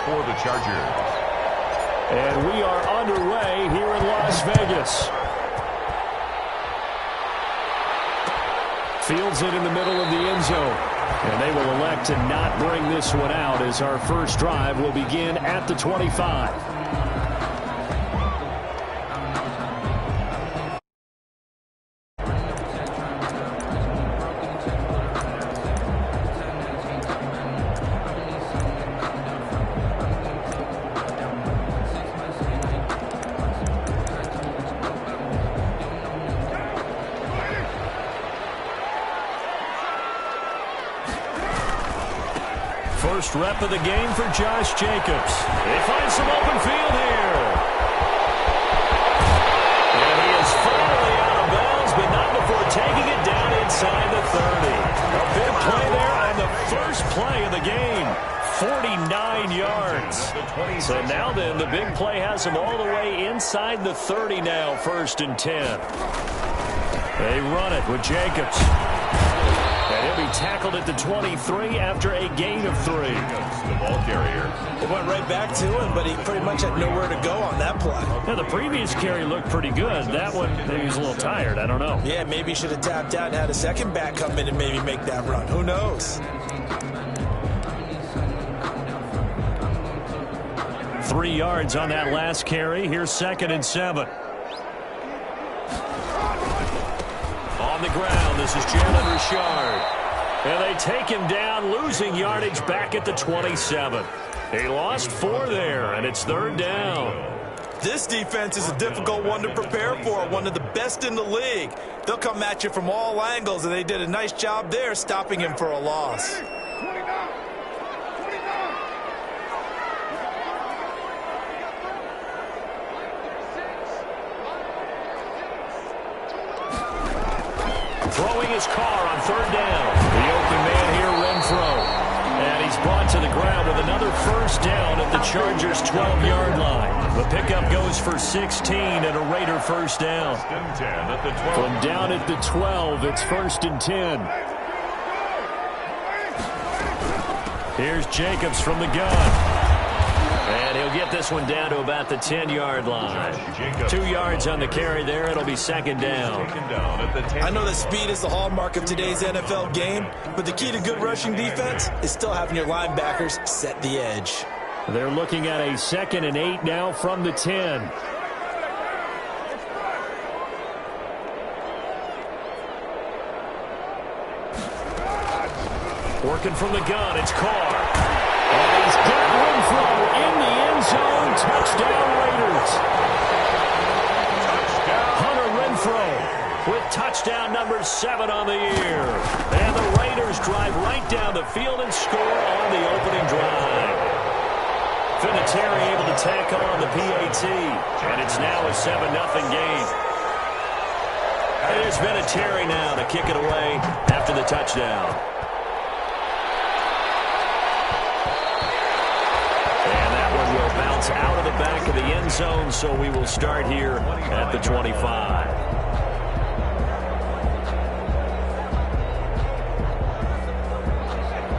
for the Chargers. And we are underway here in Las Vegas. Fields it in the middle of the end zone. And they will elect to not bring this one out as our first drive will begin at the 25. First rep of the game for Josh Jacobs. They find some open field here. And he is finally out of bounds, but not before taking it down inside the 30. A big play there on the first play of the game. 49 yards. So now then, the big play has him all the way inside the 30 now, 1st and 10. They run it with Jacobs. And he'll be tackled at the 23 after a gain of 3. The ball carrier. It went right back to him, but he pretty much had nowhere to go on that play. Now, the previous carry looked pretty good. That one, maybe he was a little tired. I don't know. Yeah, maybe he should have tapped out and had a second back come in and maybe make that run. Who knows? 3 yards on that last carry. Here's 2nd and 7. On the ground, this is Jalen Richard. And they take him down, losing yardage back at the 27. He lost 4 there, and it's 3rd down. This defense is a difficult one to prepare for, one of the best in the league. They'll come at you from all angles, and they did a nice job there stopping him for a loss. Throwing his car on 3rd down. The open man here, Renfro. And he's brought to the ground with another 1st down at the Chargers' 12-yard line. The pickup goes for 16 and a Raider 1st down. From down at the 12, it's 1st and 10. Here's Jacobs from the gun. And he'll get this one down to about the 10-yard line. 2 yards on the carry there. It'll be 2nd down. I know that speed is the hallmark of today's NFL game, but the key to good rushing defense is still having your linebackers set the edge. They're looking at a 2nd and 8 now from the 10. Working from the gun, it's Carr. And he's got Renfro in the end zone. Touchdown, Raiders. Hunter Renfro with touchdown number 7 on the year. And the Raiders drive right down the field and score on the opening drive. Vinatieri able to tack on the PAT. And it's now a 7-0 game. There's Vinatieri now to kick it away after the touchdown. Bounce out of the back of the end zone, so we will start here at the 25.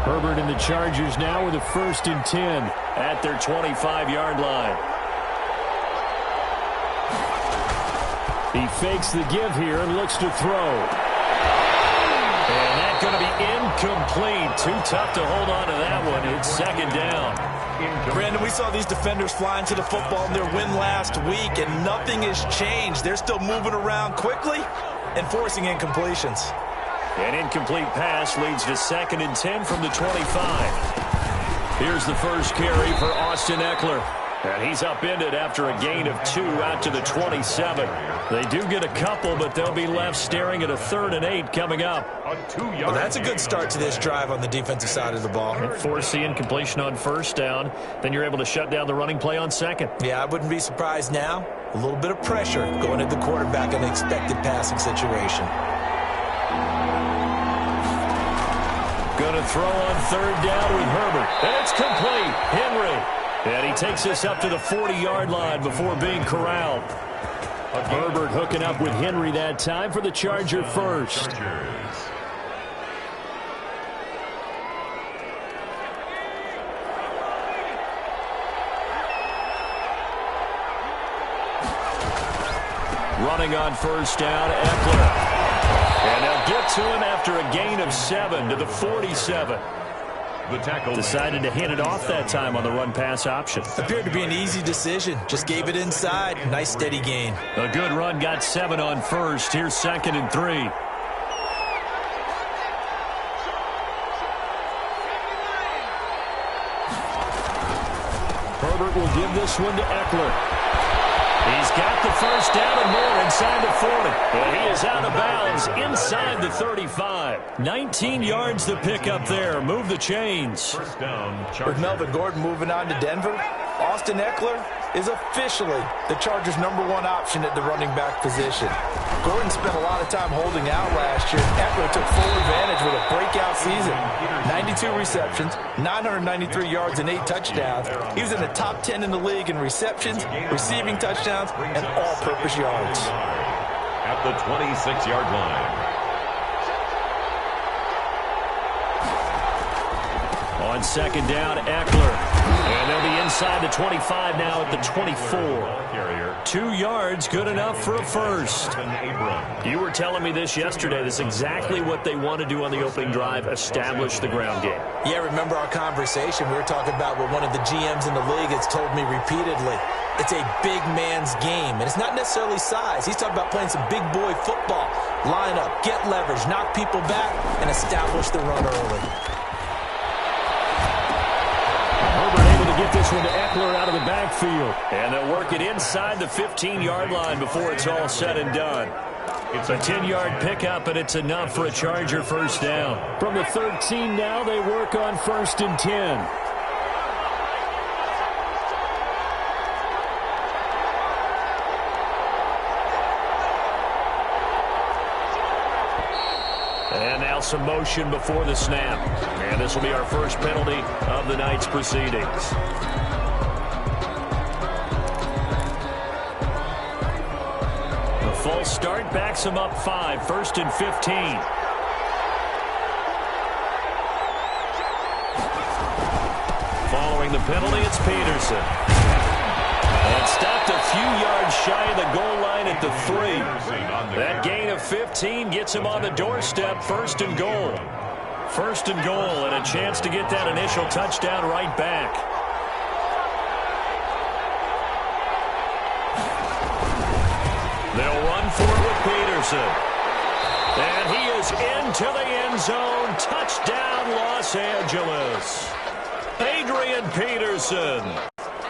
Herbert and the Chargers now with a 1st and 10 at their 25-yard line. He fakes the give here and looks to throw. And that's going to be incomplete. Too tough to hold on to that one. It's 2nd down. Brandon, we saw these defenders flying to the football in their win last week, and nothing has changed. They're still moving around quickly and forcing incompletions. An incomplete pass leads to 2nd and 10 from the 25. Here's the first carry for Austin Eckler. And he's upended after a gain of 2 out to the 27. They do get a couple, but they'll be left staring at a 3rd and 8 coming up. Well, that's a good start to this drive on the defensive side of the ball. Force the incompletion on 1st down. Then you're able to shut down the running play on 2nd. Yeah, I wouldn't be surprised now. A little bit of pressure going at the quarterback in an expected passing situation. Going to throw on 3rd down with Herbert. And it's complete. Henry. And he takes this up to the 40-yard line before being corralled. Herbert hooking up with Henry that time for the Charger 1st. Running on first down, Eckler. And they'll get to him after a gain of 7 to the 47. The tackle decided to hand it off that time on the run-pass option. Appeared to be an easy decision. Just gave it inside. Nice steady gain. A good run, got 7 on first. Here's 2nd and 3. Herbert will give this one to Eckler. He's got the first down and more inside the 40. And he is out of bounds inside the 35. 19 yards to pick up there. Move the chains. First down, With Melvin Gordon moving on to Denver, Austin Eckler is officially the Chargers' #1 option at the running back position. Gordon spent a lot of time holding out last year. Eckler took full advantage with a breakout season. 92 receptions, 993 yards, and 8 touchdowns. He was in the top 10 in the league in receptions, receiving touchdowns, and all-purpose yards. At the 26-yard line. On 2nd down, Eckler. And they'll be inside the 25 now at the 24. Carrier. 2 yards, good enough for a first. Abram. You were telling me this yesterday. This is exactly what they want to do on the opening drive, establish the ground game. Yeah, remember our conversation? We were talking about what one of the GMs in the league has told me repeatedly. It's a big man's game, and it's not necessarily size. He's talking about playing some big boy football. Line up, get leverage, knock people back, and establish the run early. Herbert able to get this one to Eckler out of the backfield. And they'll work it inside the 15-yard line before it's all said and done. It's a 10-yard pickup, and it's enough for a Charger first down. From the 13 now, they work on 1st and 10. And now some motion before the snap. And this will be our first penalty of the night's proceedings. The false start backs him up 5, 1st and 15. Following the penalty, it's Peterson. And stopped a few yards shy of the goal line at the 3. That gain of 15 gets him on the doorstep, 1st and goal. 1st and goal, and a chance to get that initial touchdown right back. They'll run for it with Peterson. And he is into the end zone. Touchdown, Los Angeles. Adrian Peterson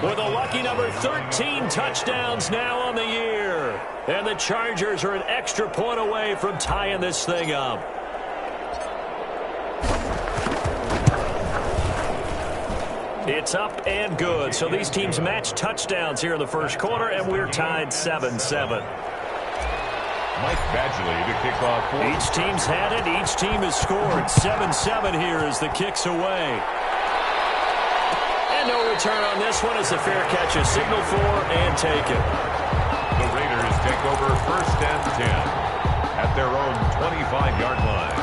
with a lucky number 13 touchdowns now on the year. And the Chargers are an extra point away from tying this thing up. It's up and good. So these teams match touchdowns here in the first quarter, and we're tied 7-7. Mike Badgley to kick off. Each team's had it. Each team has scored. 7-7 here as the kick's away. And no return on this one as the fair catch is signaled for and taken. The Raiders take over 1st and 10 at their own 25-yard line.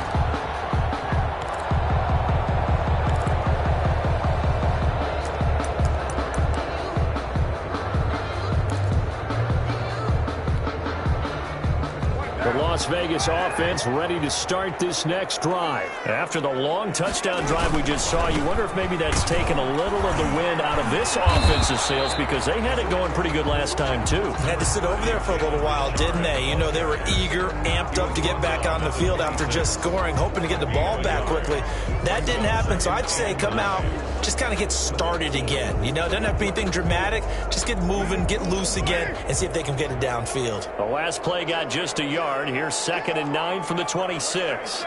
The Las Vegas offense ready to start this next drive. After the long touchdown drive we just saw, you wonder if maybe that's taken a little of the wind out of this offensive sails because they had it going pretty good last time too. Had to sit over there for a little while, didn't they? You know, they were eager, amped up to get back on the field after just scoring, hoping to get the ball back quickly. That didn't happen, so I'd say come out, just kind of get started again. You know, it doesn't have to be anything dramatic. Just get moving, get loose again, and see if they can get it downfield. The last play got just a yard. Here's 2nd and 9 from the 26.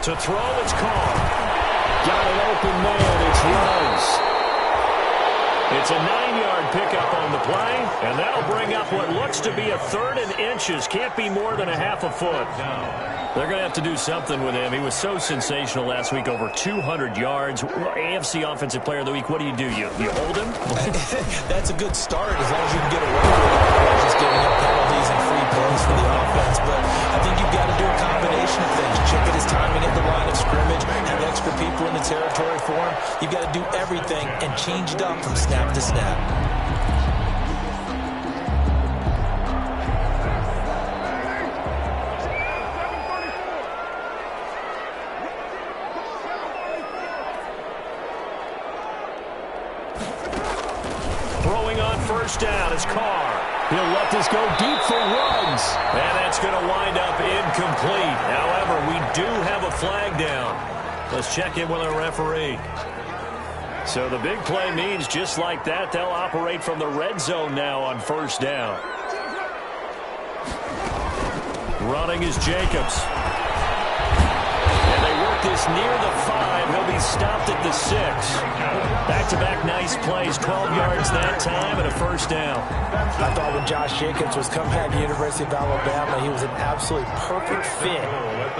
To throw, it's caught. Got an open man. It's Rose. It's a 9-yard pickup on the play, and that'll bring up what looks to be a 3rd and inches. Can't be more than a half a foot. They're going to have to do something with him. He was so sensational last week, over 200 yards. AFC Offensive Player of the Week, what do? You hold him? That's a good start as long as you can get away with it. Just giving up penalties and free plays for the offense. But I think you've got to do a combination of things. Check at his timing at the line of scrimmage, have extra people in the territory for him, you've got to do everything and change it up from snap to snap. First down is Carr. He'll let this go deep for Ruggs. And that's going to wind up incomplete. However, we do have a flag down. Let's check in with our referee. So the big play means just like that, they'll operate from the red zone now on first down. Running is Jacobs. And they work this near the 5. He'll be stopped at the 6. Back-to-back nice plays, 12 yards that time and a first down. I thought when Josh Jacobs was coming out of the University of Alabama, he was an absolutely perfect fit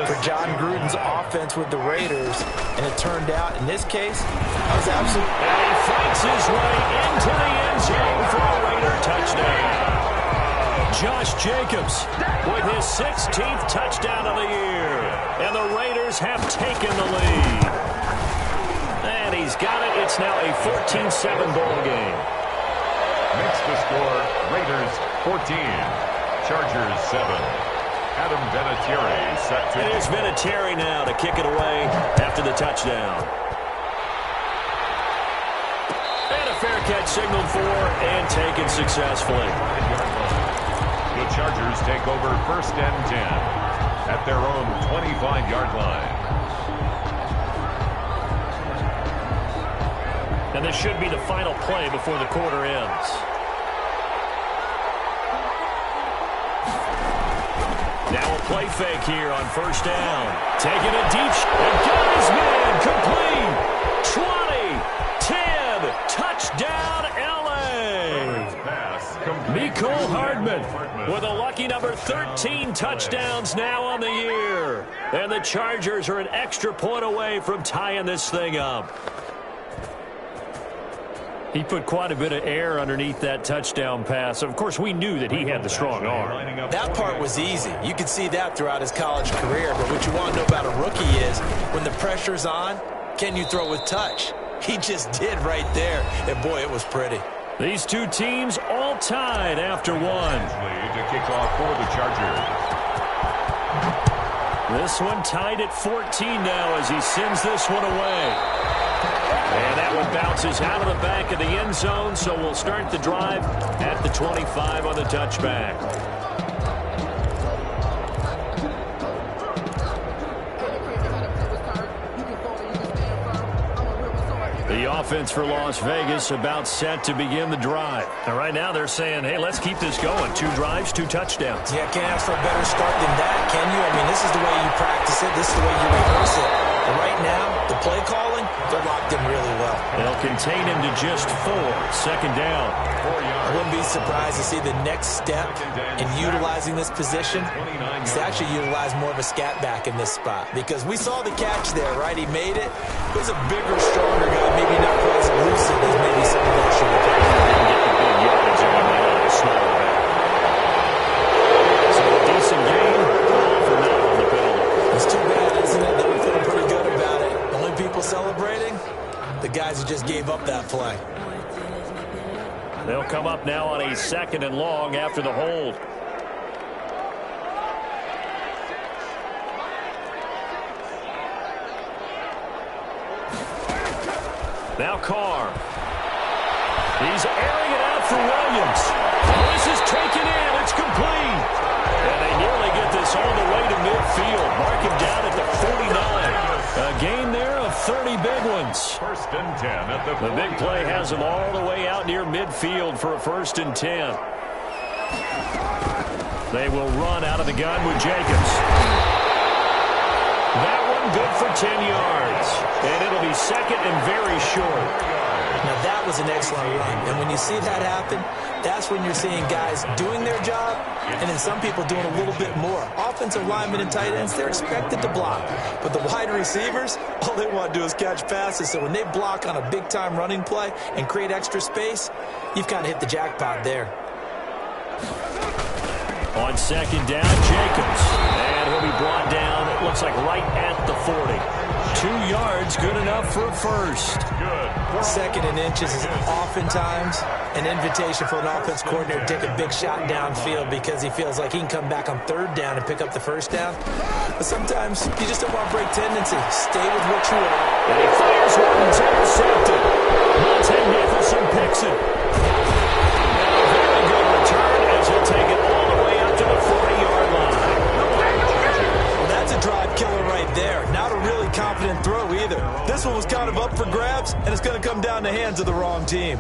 for John Gruden's offense with the Raiders. And it turned out, in this case, that was absolutely... And he fights his way into the end zone for a Raider touchdown. Josh Jacobs with his 16th touchdown of the year. And the Raiders have taken the lead. And he's got it. It's now a 14-7 ball game. Makes the score Raiders 14, Chargers 7. Adam Vinatieri set to... And it's Vinatieri now to kick it away after the touchdown. And a fair catch signaled for and taken successfully. The Chargers take over first and 10 at their own 25-yard line. And this should be the final play before the quarter ends. Now a play fake here on first down. Taking a deep shot. And got his man complete. 20, 10, touchdown LA. Mecole Hardman with a lucky number 13 touchdowns now on the year. And the Chargers are an extra point away from tying this thing up. He put quite a bit of air underneath that touchdown pass. Of course, we knew that he had the strong arm. That part was easy. You could see that throughout his college career. But what you want to know about a rookie is when the pressure's on, can you throw with touch? He just did right there. And, boy, it was pretty. These two teams all tied after one. To kick off for the Chargers. This one tied at 14 now as he sends this one away. And that one bounces out of the back of the end zone, so we'll start the drive at the 25 on the touchback. The offense for Las Vegas about set to begin the drive. And right now they're saying, hey, let's keep this going. 2 drives, 2 touchdowns. Yeah, can't ask for a better start than that, can you? I mean, this is the way you practice it. This is the way you rehearse it. And right now, the play calling, they're locked in really well. They'll contain him to just 4. Second down. I wouldn't be surprised to see the next step in utilizing this position is to actually utilize more of a scat back in this spot. Because we saw the catch there, right? He made it. He was a bigger, stronger guy, maybe not quite as elusive as maybe some of that should have been. Didn't get the big yards and he might have snowed back. So a decent game, all for now on the penalty. It's too bad, isn't it? They were feeling pretty good about it. The only people celebrating, the guys who just gave up that play. They'll come up now on a 2nd and long after the hold. Now Carr. He's airing it out for Williams. This is taken in. It's complete. And they nearly get this all the way to midfield. Mark him down at the 49. A gain there of 30 big ones. First and 10 at the big play has them all the way out near midfield for a 1st and 10. They will run out of the gun with Jacobs. That one good for 10 yards. And it'll be 2nd and very short. Now that was an excellent run. And when you see that happen, that's when you're seeing guys doing their job and then some people doing a little bit more. Offensive linemen and tight ends, they're expected to block. But the wide receivers, all they want to do is catch passes. So when they block on a big-time running play and create extra space, you've kind of hit the jackpot there. On 2nd down, Jacobs. And he'll be brought down, it looks like right at the 40. 2 yards, good enough for a first. Good. 2nd and inches is oftentimes an invitation for an offense coordinator to take a big shot downfield because he feels like he can come back on 3rd down and pick up the 1st down. But sometimes you just don't want to break tendency. Stay with what you are. And he fires one and intercepted. Monte Nicholson picks it. Now a very good return as he'll take it all the way up to the 40-yard line. Well, that's a drive killer right there. Not a really confident throw either. This one was kind of up for grabs, and it's going to come down the hands of the wrong team.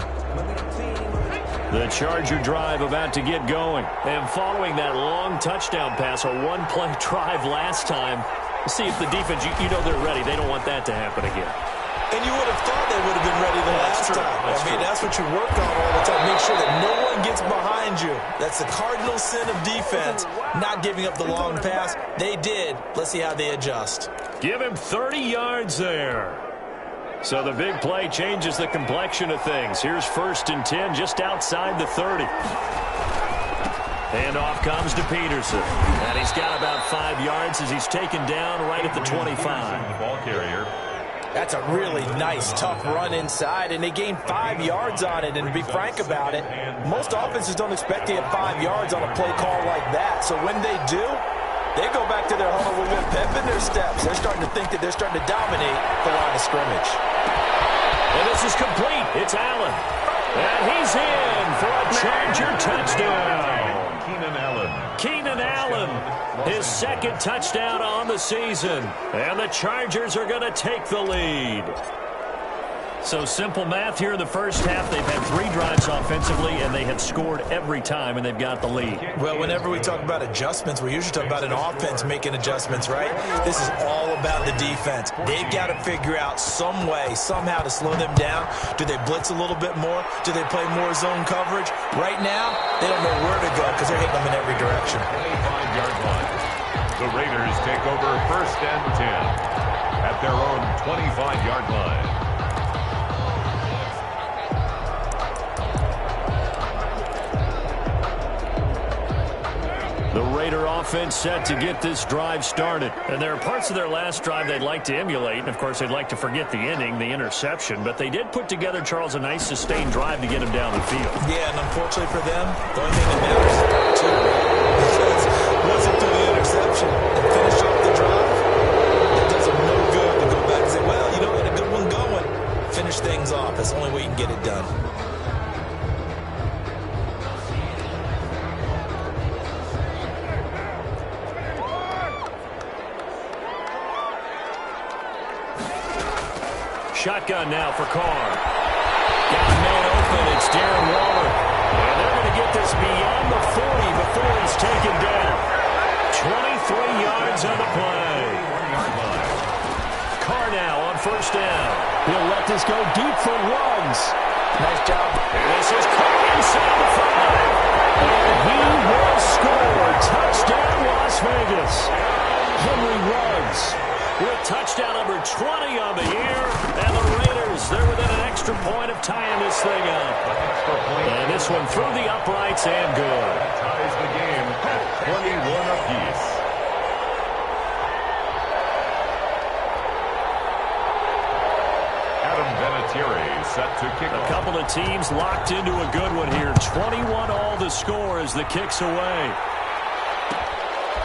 The Charger drive about to get going. And following that long touchdown pass, a one-play drive last time, see if the defense, you know they're ready. They don't want that to happen again. And you would have thought they would have been ready the last time. That's what you work on all the time. Make sure that no one gets behind you. That's the cardinal sin of defense, not giving up the long pass. They did. Let's see how they adjust. Give him 30 yards there. So the big play changes the complexion of things. Here's 1st and 10 just outside the 30. And off comes to Peterson. And he's got about 5 yards as he's taken down right at the 25. The ball carrier. That's a really nice, tough run inside, and they gained 5 yards on it. And to be frank about it, most offenses don't expect to get 5 yards on a play call like that. So when they do, they go back to their huddle with a little pep in their steps. They're starting to think that they're starting to dominate the line of scrimmage. And this is complete. It's Allen. And he's in for a Charger touchdown. Keenan Allen, his 2nd touchdown on the season. And the Chargers are going to take the lead. So simple math here in the first half. They've had 3 drives offensively, and they have scored every time, and they've got the lead. Well, whenever we talk about adjustments, we usually talk about an offense making adjustments, right? This is all about the defense. They've got to figure out some way, somehow to slow them down. Do they blitz a little bit more? Do they play more zone coverage? Right now, they don't know where to go because they're hitting them in every direction. 25-yard line. The Raiders take over 1st and 10 at their own 25-yard line. The Raider offense set to get this drive started. And there are parts of their last drive they'd like to emulate. And, of course, they'd like to forget the inning, the interception. But they did put together, Charles, a nice sustained drive to get him down the field. Yeah, and unfortunately for them, the only thing that matters, too, wasn't through the interception and finish off the drive. It does them no good to go back and say, well, you know, we had a good one going. Finish things off. That's the only way you can get it done. Shotgun now for Carr. Got a man open. It's Darren Waller. And they're going to get this beyond the 40 before he's taken down. 23 yards on the play. Carr now on 1st down. He'll let this go deep for Ruggs. Nice job. And this is Carr inside the 5. And he will score. Touchdown, Las Vegas. Henry Ruggs with touchdown number 20 on the year. And the Raiders, they're within an extra point of tying this thing up. And this one through the uprights and good. Ties the game at 21 apiece. Adam Vinatieri set to kick A off. couple of teams locked into a good one here. 21 all the score as the kick's away.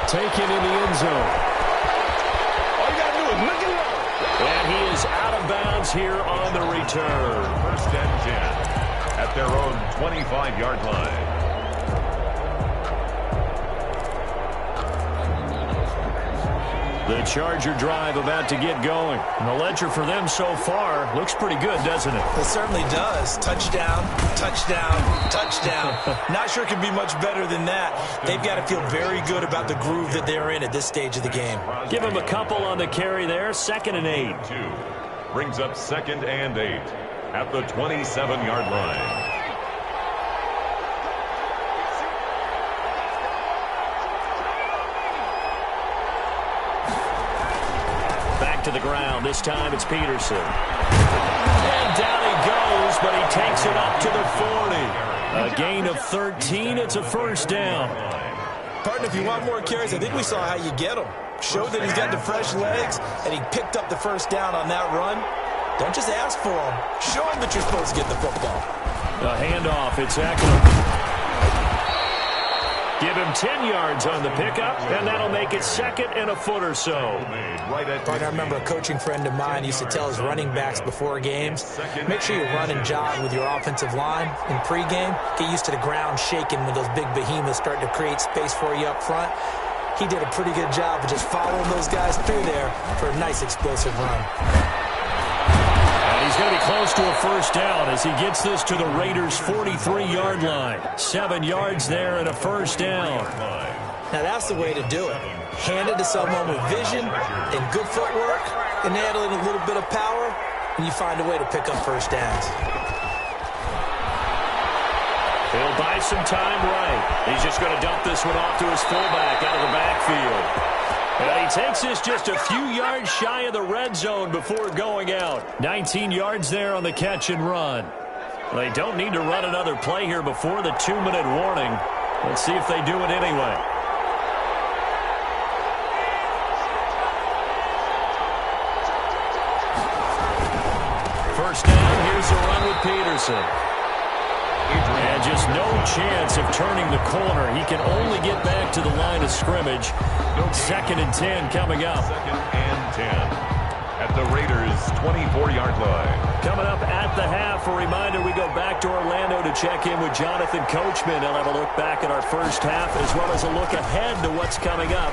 Taken in the end zone. And he is out of bounds here on the return. 1st and 10 at their own 25-yard line. The Charger drive about to get going. And the ledger for them so far looks pretty good, doesn't it? It certainly does. Touchdown, touchdown, touchdown. Not sure it can be much better than that. They've got to feel very good about the groove that they're in at this stage of the game. Give him a couple on the carry there. 2nd and 8. 2 brings up 2nd and 8 at the 27-yard line. To the ground. This time it's Peterson. And down he goes, but he takes it up to the 40. A gain of 13. It's a 1st down. Partner, if you want more carries, I think we saw how you get them. showed that he's got the fresh legs, and he picked up the first down on that run. Don't just ask for him. Show him that you're supposed to get the football. A handoff. It's Eckler. Give him 10 yards on the pickup, and that'll make it second and a foot or so. I remember a coaching friend of mine used to tell his running backs before games, make sure you run and jog with your offensive line in pregame. Get used to the ground shaking when those big behemoths start to create space for you up front. He did a pretty good job of just following those guys through there for a nice explosive run. And he's going to be close to a first down as he gets this to the Raiders' 43-yard line. 7 yards there and a first down. Now that's the way to do it. Hand it to someone with vision and good footwork, and add in a little bit of power, and you find a way to pick up first downs. He'll buy some time right. He's just going to dump this one off to his fullback out of the backfield. And he takes this just a few yards shy of the red zone before going out. 19 yards there on the catch and run. They don't need to run another play here before the 2-minute warning. Let's see if they do it anyway. First down, here's a run with Peterson. And just no chance of turning the corner. He can only get back to the line of scrimmage. 2nd and 10 coming up. 2nd and 10 at the Raiders' 24-yard line. Coming up at the half, a reminder we go back to Orlando to check in with Jonathan Coachman. He'll have a look back at our first half as well as a look ahead to what's coming up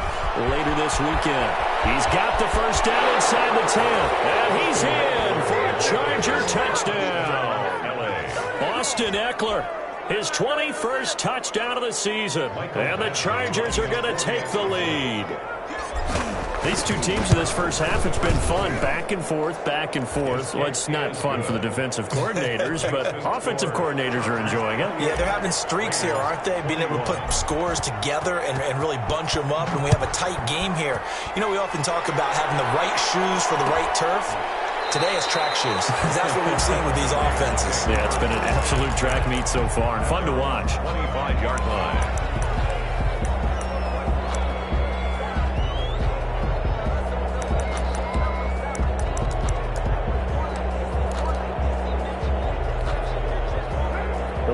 later this weekend. He's got the first down inside the 10. And he's in for a Charger touchdown. Austin Eckler, his 21st touchdown of the season. And the Chargers are going to take the lead. These two teams in this first half, it's been fun. Back and forth, back and forth. Well, it's not fun for the defensive coordinators, but offensive coordinators are enjoying it. Yeah, they're having streaks here, aren't they? Being able to put scores together and really bunch them up, and we have a tight game here. You know, we often talk about having the right shoes for the right turf. Today it's track shoes. That's what we've seen with these offenses. Yeah, it's been an absolute track meet so far and fun to watch. 25-yard line.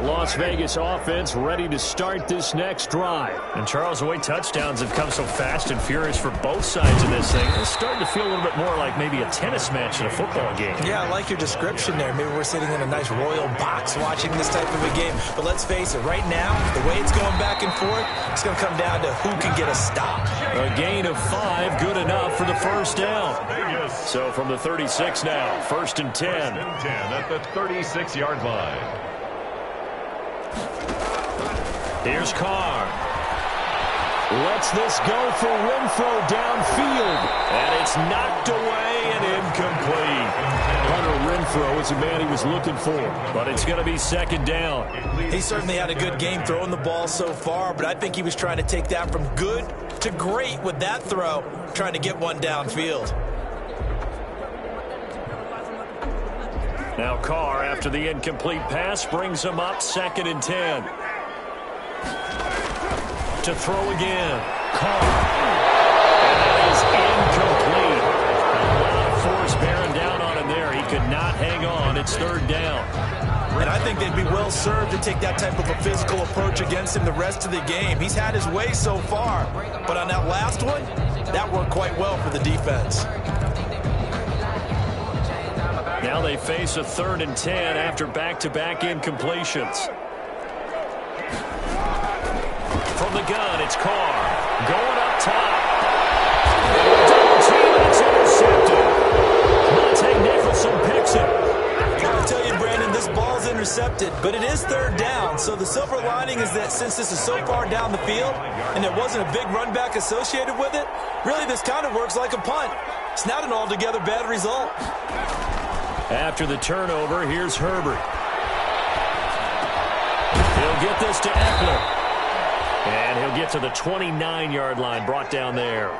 Las Vegas offense ready to start this next drive. And Charles, the way touchdowns have come so fast and furious for both sides of this thing, it's starting to feel a little bit more like maybe a tennis match in a football game. Yeah, I like your description there. Maybe we're sitting in a nice royal box watching this type of a game. But let's face it, right now, the way it's going back and forth, it's going to come down to who can get a stop. A gain of 5, good enough for the first down. So from the 36 now, 1st and 10. 1st and 10 at the 36-yard line. Here's Carr. Lets this go for Renfrow downfield. And it's knocked away and incomplete. Hunter Renfrow is the man he was looking for. But it's going to be 2nd down. He certainly had a good game throwing the ball so far, but I think he was trying to take that from good to great with that throw, trying to get one downfield. Now Carr, after the incomplete pass, brings him up 2nd and 10. To throw again. Carr. And that is incomplete. A lot of force bearing down on him there. He could not hang on. It's 3rd down. And I think they'd be well served to take that type of a physical approach against him the rest of the game. He's had his way so far. But on that last one, that worked quite well for the defense. Now they face a 3rd and 10 after back-to-back incompletions. From the gun, it's Carr. Going up top. Double team, it's intercepted. Monte Nicholson picks it. I'll tell you, Brandon, this ball's intercepted, but it is 3rd down. So the silver lining is that since this is so far down the field and there wasn't a big run back associated with it, really this kind of works like a punt. It's not an altogether bad result. After the turnover, here's Herbert. He'll get this to Eckler. And he'll get to the 29-yard line, brought down there.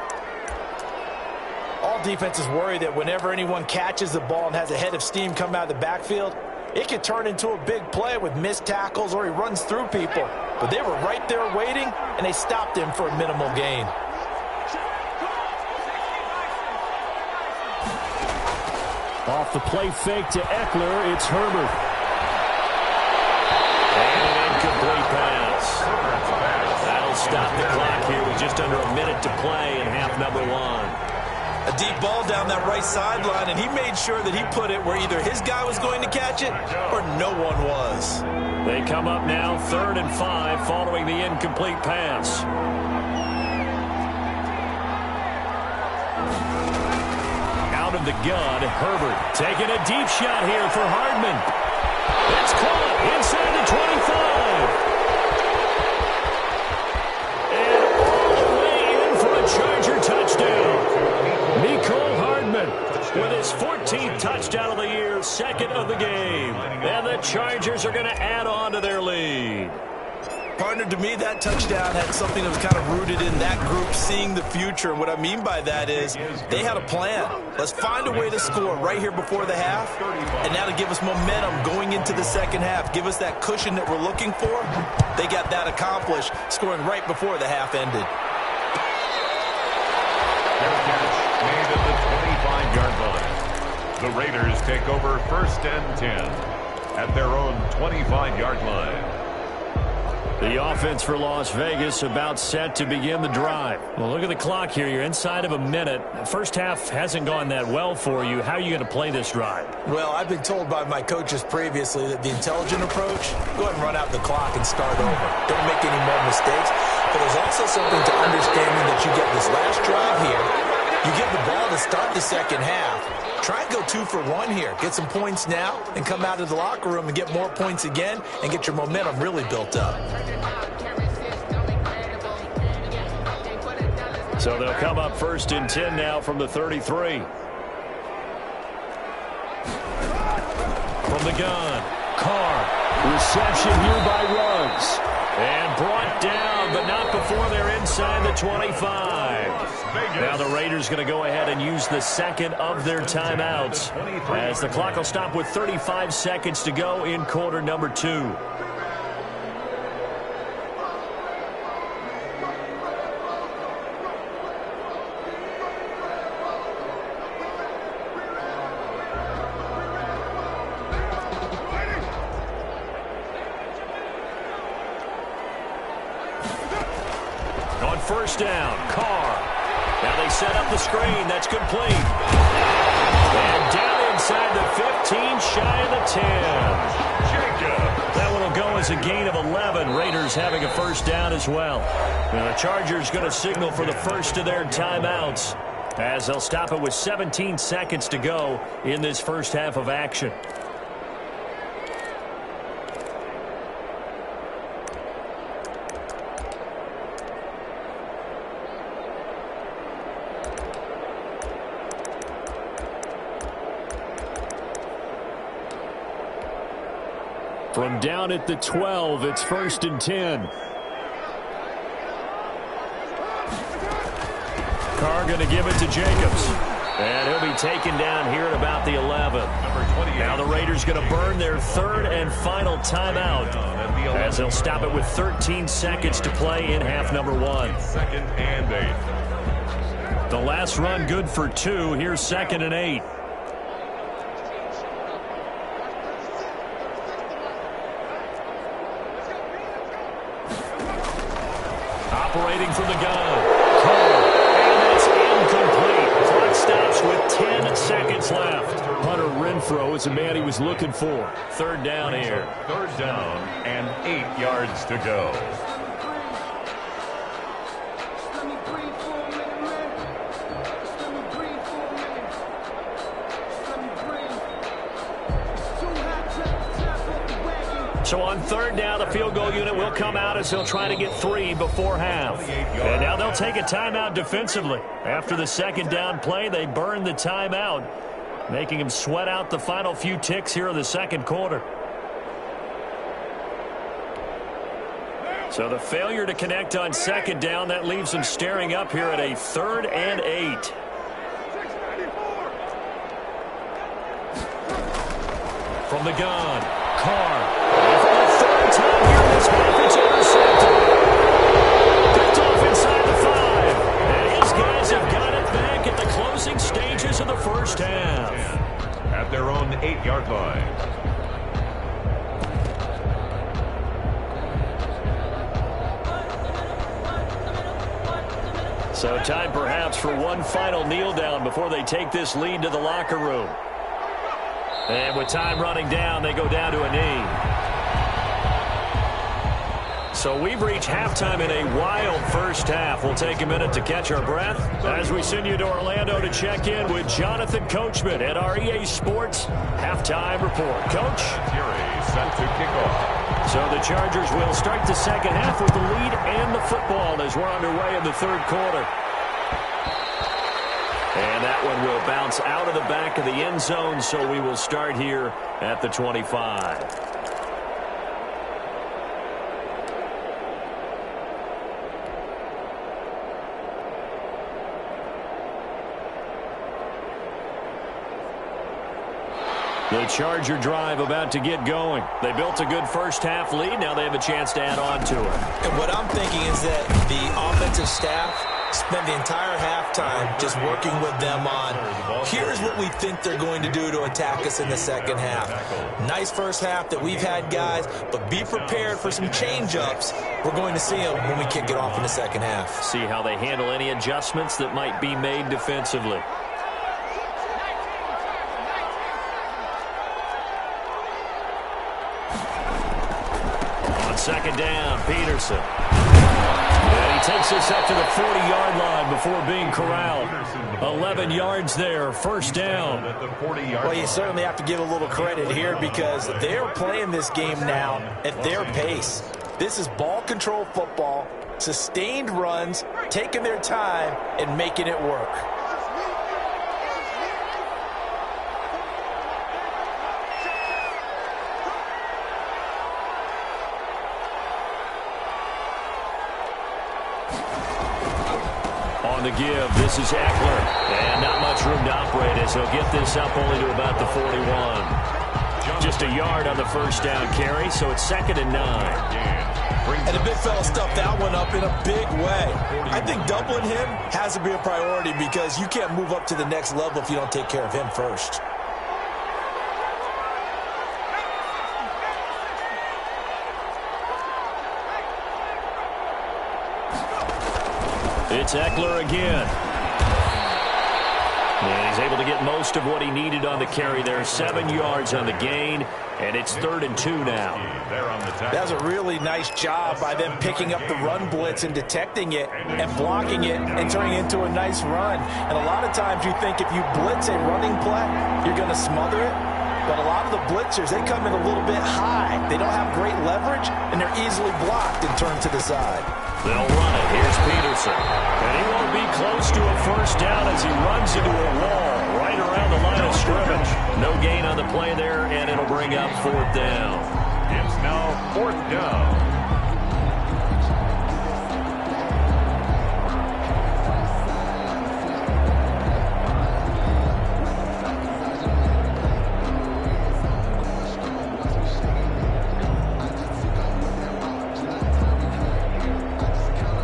All defenses worry that whenever anyone catches the ball and has a head of steam come out of the backfield, it could turn into a big play with missed tackles or he runs through people. But they were right there waiting, and they stopped him for a minimal gain. Off the play fake to Eckler, it's Herbert. And an incomplete pass. That'll stop the clock here with just under a minute to play in half number one. A deep ball down that right sideline, and he made sure that he put it where either his guy was going to catch it or no one was. They come up now 3rd and 5 following the incomplete pass. Out of the gun, Herbert taking a deep shot here for Hardman. It's caught inside the 25. And all the way in for a Charger touchdown. Mecole Hardman with his 14th touchdown of the year, 2nd of the game. And the Chargers are going to add on to their lead. Partner, to me, that touchdown had something that was kind of rooted in that group seeing the future. And what I mean by that is they had a plan. Let's find a way to score right here before the half. And now to give us momentum going into the second half, give us that cushion that we're looking for. They got that accomplished, scoring right before the half ended. Made at the 25-yard line. The Raiders take over 1st and 10 at their own 25-yard line. The offense for Las Vegas about set to begin the drive. Well, look at the clock here. You're inside of a minute. The first half hasn't gone that well for you. How are you going to play this drive? Well, I've been told by my coaches previously that the intelligent approach, go ahead and run out the clock and start over. Don't make any more mistakes. But there's also something to understanding that you get this last drive here. You get the ball to start the second half. Try and go 2 for 1 here. Get some points now and come out of the locker room and get more points again and get your momentum really built up. So they'll come up 1st and 10 now from the 33. From the gun, Carr. Reception here by Ruggs. And brought down, but not before they're inside the 25. Now the Raiders going to go ahead and use the 2nd of their timeouts as the clock will stop with 35 seconds to go in quarter number 2. On 1st down, Carr. Now they set up the screen. That's complete. And down inside the 15, shy of the 10. That one will go as a gain of 11. Raiders having a 1st down as well. Now the Chargers going to signal for the first of their timeouts as they'll stop it with 17 seconds to go in this first half of action. From down at the 12, it's 1st and 10. Carr going to give it to Jacobs. And he'll be taken down here at about the 11. Now the Raiders going to burn their 3rd and final timeout as they'll stop it with 13 seconds to play in half number 1. 2nd and 8. The last run good for 2. Here's 2nd and 8. Operating from the gun. And it's incomplete. Clock stops with 10 seconds left. Hunter Renfrow is the man he was looking for. 3rd down here. 3rd down and 8 yards to go. So on 3rd down, the field goal unit will come out as they'll try to get 3 before half. And now they'll take a timeout defensively. After the 2nd down play, they burn the timeout, making them sweat out the final few ticks here in the 2nd quarter. So the failure to connect on 2nd down, that leaves them staring up here at a 3rd and 8. From the gun, Carr. For the 3rd time here in this half, it's intercepted. Picked off inside the 5. And his guys have got it back at the closing stages of the first half. their own 8-yard line. So time perhaps for one final kneel down before they take this lead to the locker room. And with time running down, they go down to a knee. So we've reached halftime in a wild first half. We'll take a minute to catch our breath as we send you to Orlando to check in with Jonathan Coachman at our EA Sports Halftime Report. Coach? Fury set to kick off. So the Chargers will start the second half with the lead and the football as we're underway in the third quarter. And that one will bounce out of the back of the end zone, so we will start here at the 25. The Charger drive about to get going. They built a good first-half lead. Now they have a chance to add on to it. And what I'm thinking is that the offensive staff spent the entire halftime just working with them on, here's what we think they're going to do to attack us in the second half. Nice first half that we've had, guys, but be prepared for some change-ups. We're going to see them when we kick it off in the second half. See how they handle any adjustments that might be made defensively. Second down, Peterson. And he takes us up to the 40-yard line before being corralled. 11 yards there, first down. Well, you certainly have to give a little credit here because they're playing this game now at their pace. This is ball control football, sustained runs, taking their time, and making it work. On the give, this is Eckler. And not much room to operate as he'll get this up only to about the 41. Just a yard on the first down carry, so it's 2nd and 9. And the big fella stuffed that one up in a big way. I think doubling him has to be a priority because you can't move up to the next level if you don't take care of him first. It's Eckler again. And he's able to get most of what he needed on the carry there. 7 yards on the gain, and it's 3rd and 2 now. That was a really nice job by them picking up the run blitz and detecting it and blocking it and turning it into a nice run. And a lot of times you think if you blitz a running play, you're going to smother it. But a lot of the blitzers, they come in a little bit high. They don't have great leverage, and they're easily blocked and turned to the side. They'll run it. Here's Peterson. And he won't be close to a first down as he runs into a wall right around the line of scrimmage. No gain on the play there, and it'll bring up 4th down. It's now 4th down.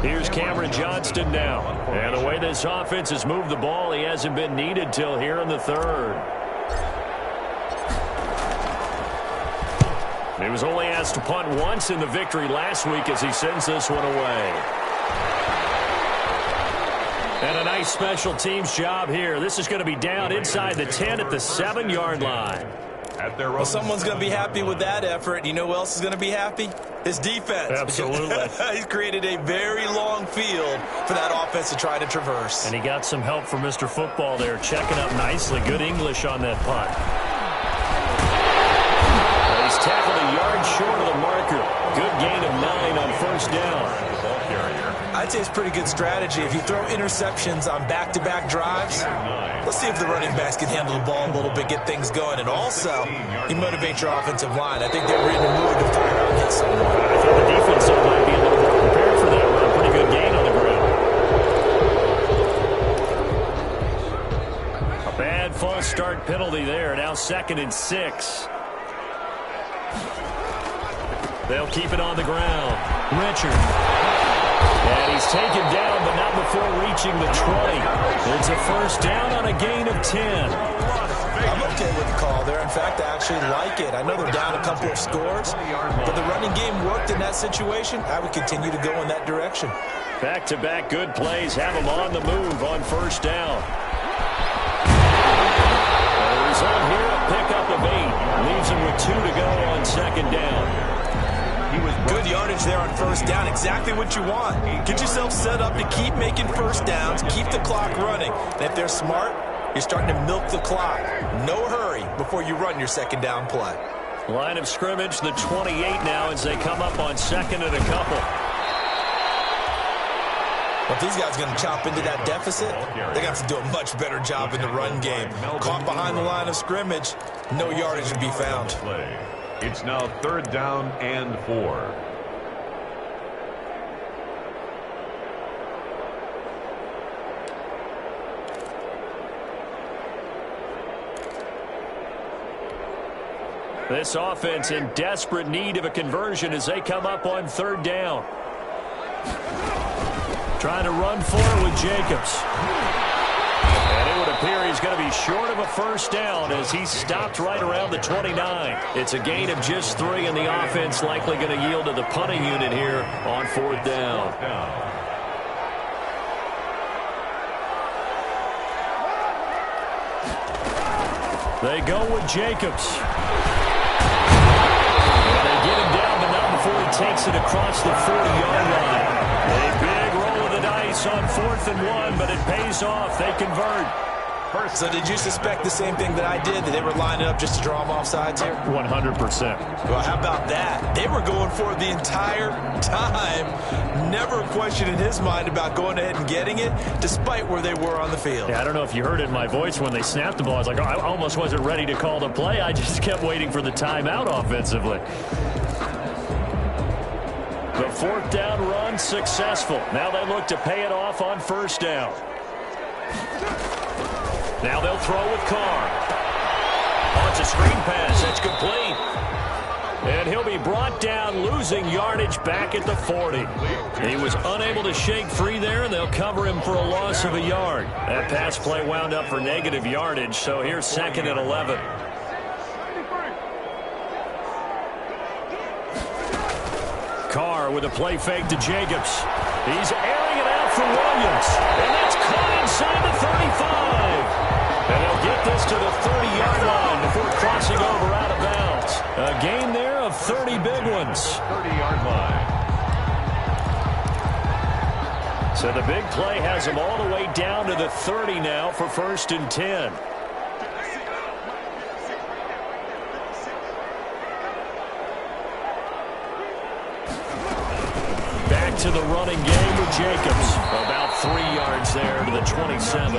Here's Cameron Johnston now. And the way this offense has moved the ball, he hasn't been needed till here in the 3rd. He was only asked to punt once in the victory last week as he sends this one away. And a nice special teams job here. This is going to be down inside the 10 at the 7-yard line. Well, someone's going to be happy with that effort. You know who else is going to be happy? His defense. Absolutely. He's created a very long field for that offense to try to traverse. And he got some help from Mr. Football there, checking up nicely. Good English on that punt. Well, he's tackled a yard short of the marker. Good gain of 9 on first down. I'd say it's pretty good strategy. If you throw interceptions on back-to-back drives, let's see if the running backs can handle the ball a little bit, get things going. And also, you motivate your offensive line. I think they were in the mood to fire out and hit someone. I thought the defense might be a little more prepared for that run. Pretty good gain on the ground. A bad false start penalty there. Now 2nd and 6. They'll keep it on the ground. Richard. And he's taken down, but not before reaching the 20. It's a first down on a gain of 10. I'm okay with the call In fact, I actually like it. I know they're down a couple of scores, but the running game worked in that situation. I would continue to go in that direction. Back-to-back good plays have them on the move on first down. The result here, a pickup of 8. Leaves them with 2 to go on second down. Good yardage there on first down. Exactly what you want. Get yourself set up to keep making first downs, keep the clock running. And if they're smart, you're starting to milk the clock. No hurry before you run your second down play. Line of scrimmage, the 28 now as they come up on second and a couple. Well, if these guys are going to chop into that deficit, they're going to have to do a much better job in the run game. Caught behind the line of scrimmage, no yardage to be found. It's now 3rd down and 4. This offense in desperate need of a conversion as they come up on 3rd down. Trying to run for it with Jacobs. And it would appear he's going to be short of a first down as he stopped right around the 29. It's a gain of just 3, and the offense likely going to yield to the punting unit here on 4th down. They go with Jacobs. And they get him down, but not before he takes it across the 40-yard line. A big roll of the dice on 4th and 1, but it pays off. They convert. So did you suspect the same thing that I did, that they were lining up just to draw them off sides here? 100%. Well, how about that? They were going for it the entire time. Never a question in his mind about going ahead and getting it, despite where they were on the field. Yeah, I don't know if you heard it in my voice when they snapped the ball. I was like, oh, I almost wasn't ready to call the play. I just kept waiting for the timeout offensively. The 4th down run successful. Now they look to pay it off on first down. Now they'll throw with Carr. Oh, it's a screen pass. That's complete. And he'll be brought down, losing yardage back at the 40. He was unable to shake free there, and they'll cover him for a loss of a yard. That pass play wound up for negative yardage, so here's 2nd and 11. Carr with a play fake to Jacobs. He's airing it out for Williams. And that's caught inside the 35. And he'll get this to the 30-yard line before crossing over out of bounds. A gain there of 30 big ones. 30-yard line. So the big play has him all the way down to the 30 now for 1st and 10. To the running game with Jacobs. About 3 yards there to the 27. The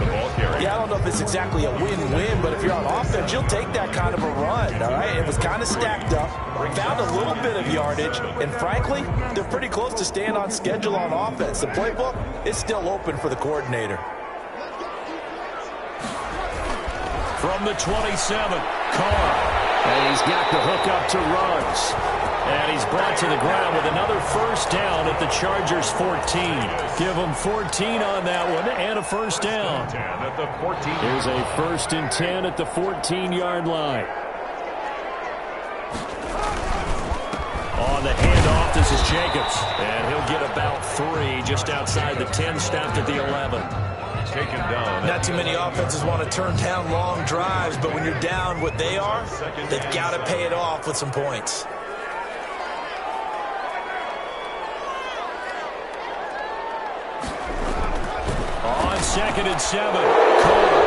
ball carrier. Yeah, I don't know if it's exactly a win-win, but if you're on offense, you'll take that kind of a run, all right? It was kind of stacked up, found a little bit of yardage, and frankly, they're pretty close to staying on schedule on offense. The playbook is still open for the coordinator. From the 27, Carr. And he's got the hook up to Ruggs. And he's brought to the ground with another first down at the Chargers' 14. Give them 14 on that one and a first down. Here's a 1st and 10 at the 14-yard line. On the handoff, this is Jacobs. And he'll get about 3 just outside the 10, stopped at the 11. Taken down. Not too many offenses want to turn down long drives, but when you're down what they are, they've got to pay it off with some points. On 2nd and 7, Carr.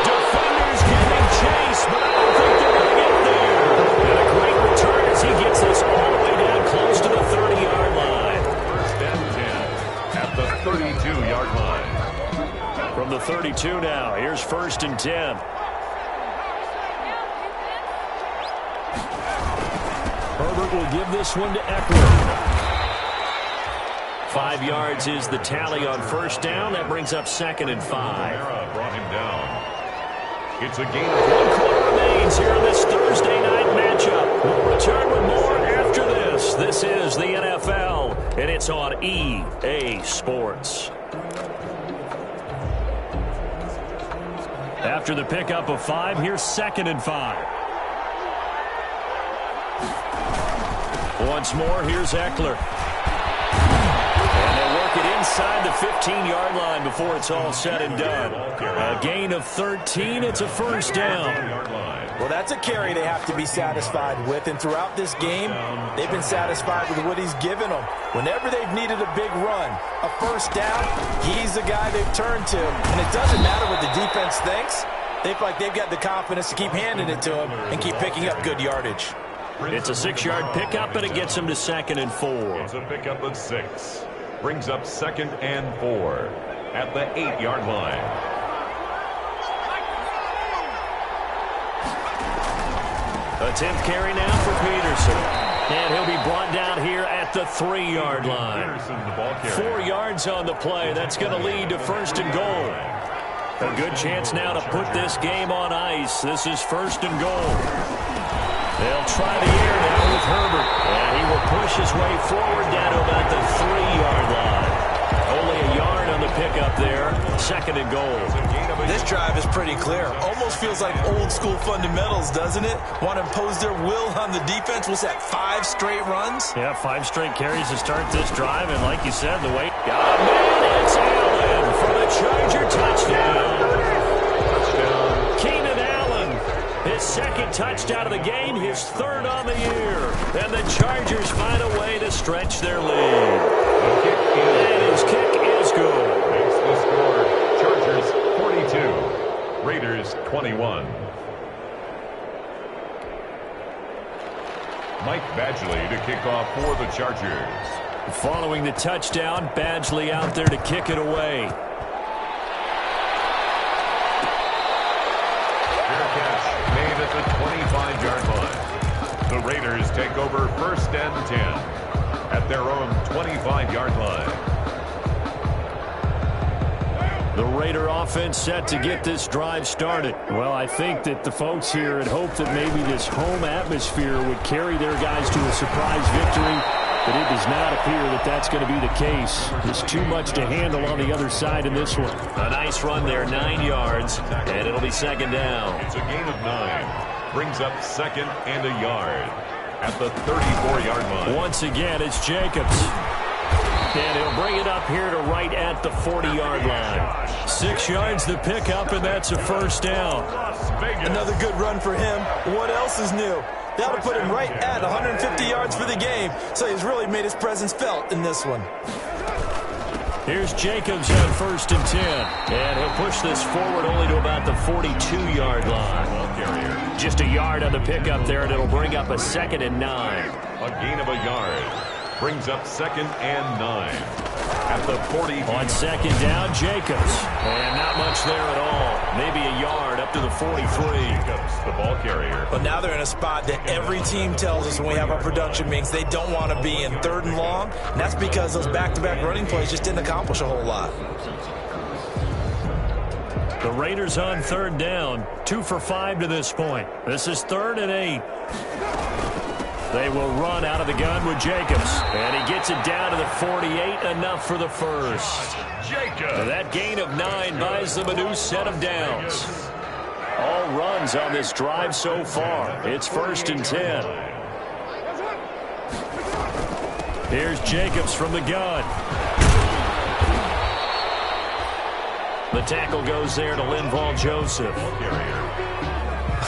Defenders giving chase, but I don't think they're going to get there. And a great return as he gets this all the way down close to the 30-yard line. 1st and 10 at the 32-yard line. From the 32 now, here's 1st and 10. Herbert will give this one to Eckler. 5 yards is the tally on first down. That brings up 2nd and 5. Brought him down. It's a gain of 1 quarter remains here in this Thursday night matchup. We'll return with more after this. This is the NFL, and it's on EA Sports. After the pickup of 5, here's 2nd and 5. Once more, here's Ekeler. And they work it inside the 15-yard line before it's all said and done. A gain of 13. It's a first down. Well, that's a carry they have to be satisfied with. And throughout this game, they've been satisfied with what he's given them. Whenever they've needed a big run, a first down, he's the guy they've turned to. And it doesn't matter what the defense thinks. They feel like they've got the confidence to keep handing it to him and keep picking up good yardage. It's a 6-yard pickup, and it gets him to 2nd and 4. It's a pickup of 6. Brings up 2nd and 4 at the 8-yard line. A 10th carry now for Peterson. And he'll be brought down here at the 3-yard line. 4 yards on the play. That's going to lead to 1st and goal. A good chance now to put this game on ice. This is 1st and goal. They'll try the air now with Herbert. And he will push his way forward down to about the 3-yard line. Only a yard on the pickup there. 2nd and goal. This drive is pretty clear. Almost feels like old school fundamentals, doesn't it? Want to impose their will on the defense. Was that 5 straight runs? Yeah, 5 straight carries to start this drive. And like you said, the way... Oh, man, it's Allen for the Charger touchdown. Keenan Allen, his 2nd touchdown of the game, his 3rd on the year. And the Chargers find a way to stretch their lead. And his kick is good. Makes the score Chargers 42, Raiders 21. Mike Badgley to kick off for the Chargers. Following the touchdown, Badgley out there to kick it away. Fair catch made at the 25-yard line. The Raiders take over 1st and 10 at their own 25-yard line. The Raider offense set to get this drive started. Well, I think that the folks here had hoped that maybe this home atmosphere would carry their guys to a surprise victory, but it does not appear that that's going to be the case. There's too much to handle on the other side in this one. A nice run there, 9 yards, and it'll be 2nd down. It's a gain of 9. Brings up 2nd and a yard at the 34-yard line. Once again, it's Jacobs. And he'll bring it up here to right at the 40-yard line. 6 yards the pickup, and that's a first down. Another good run for him. What else is new? That'll put him right at 150 yards for the game, so he's really made his presence felt in this one. Here's Jacobs on 1st and 10. And he'll push this forward only to about the 42-yard line. Just a yard on the pickup there, and it'll bring up a 2nd and 9. A gain of a yard. Brings up 2nd and 9 at the 40. On 2nd down, Jacobs. And not much there at all. Maybe a yard up to the 43. Jacobs, the ball carrier. But now they're in a spot that every team tells us when we have our production meetings they don't want to be in 3rd and long. And that's because those back-to-back running plays just didn't accomplish a whole lot. The Raiders on 3rd down. 2 for 5 to this point. This is 3rd and 8. They will run out of the gun with Jacobs. And he gets it down to the 48, enough for the first. Jacobs. That gain of 9 buys them a new set of downs. All runs on this drive so far. It's 1st and 10. Here's Jacobs from the gun. The tackle goes there to Linval Joseph.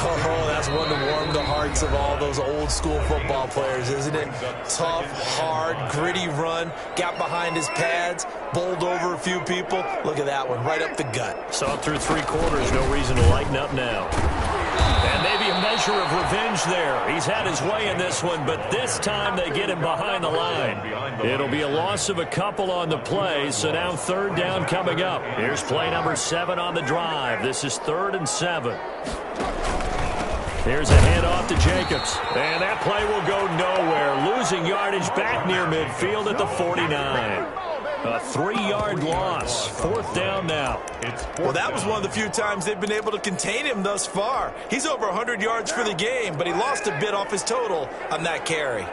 Oh, that's one to warm the hearts of all those old school football players, isn't it? Tough, hard, gritty run, got behind his pads, bowled over a few people. Look at that one, right up the gut. Saw through 3 quarters, no reason to lighten up now. And maybe a measure of revenge there. He's had his way in this one, but this time they get him behind the line. It'll be a loss of a couple on the play, so now 3rd down coming up. Here's play number 7 on the drive. This is 3rd and 7. Here's a handoff to Jacobs. And that play will go nowhere. Losing yardage back near midfield at the 49. A 3-yard loss. 4th down now. Well, that was one of the few times they've been able to contain him thus far. He's over 100 yards for the game, but he lost a bit off his total on that carry.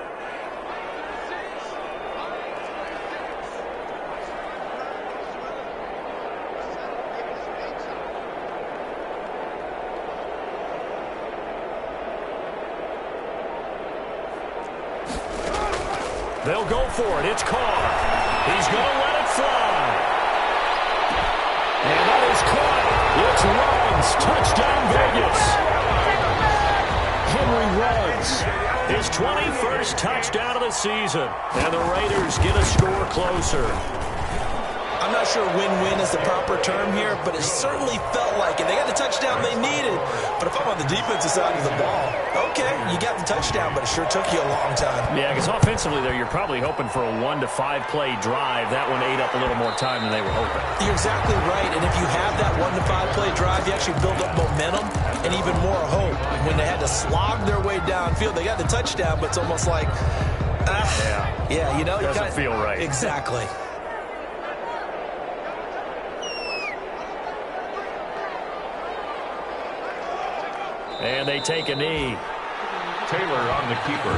They'll go for it. It's Carr. He's going to let it fly. And that is caught. It's Ruggs. Touchdown, Vegas. Henry Ruggs. His 21st touchdown of the season. And the Raiders get a score closer. I'm not sure win-win is the proper term here, but it certainly felt like it. They got the touchdown they needed. But if I'm on the defensive side of the ball, okay, you got the touchdown, but it sure took you a long time. Yeah, because offensively there, you're probably hoping for a 1 to 5 play drive. That one ate up a little more time than they were hoping. You're exactly right, and if you have that 1 to 5 play drive, you actually build up momentum and even more hope. When they had to slog their way downfield, they got the touchdown, but it's almost like, yeah, you know, doesn't feel right. Exactly. And they take a knee. Taylor on the keeper.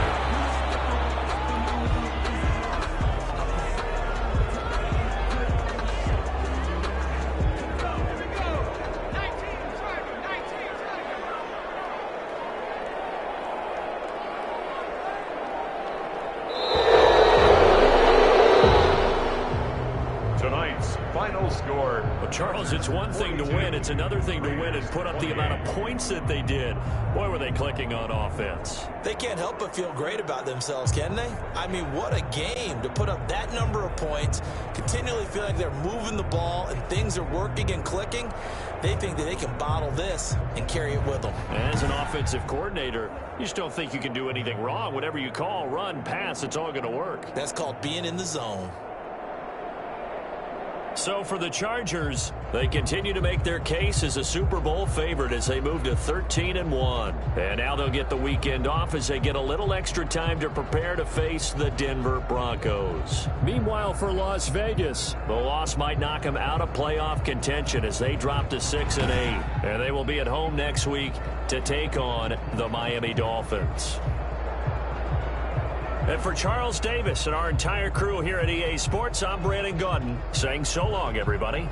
Tonight's final score. Well, Charles, it's one thing to win. It's another thing to win and put up the amount of points that they did. Boy, were they clicking on offense. They can't help but feel great about themselves, can they? I mean, what a game to put up that number of points, continually feel like they're moving the ball and things are working and clicking. They think that they can bottle this and carry it with them. As an offensive coordinator, you just don't think you can do anything wrong. Whatever you call, run, pass, it's all going to work. That's called being in the zone. So for the Chargers, they continue to make their case as a Super Bowl favorite as they move to 13-1. And now they'll get the weekend off as they get a little extra time to prepare to face the Denver Broncos. Meanwhile, for Las Vegas, the loss might knock them out of playoff contention as they drop to 6-8. And they will be at home next week to take on the Miami Dolphins. And for Charles Davis and our entire crew here at EA Sports, I'm Brandon Gaudin saying so long, everybody.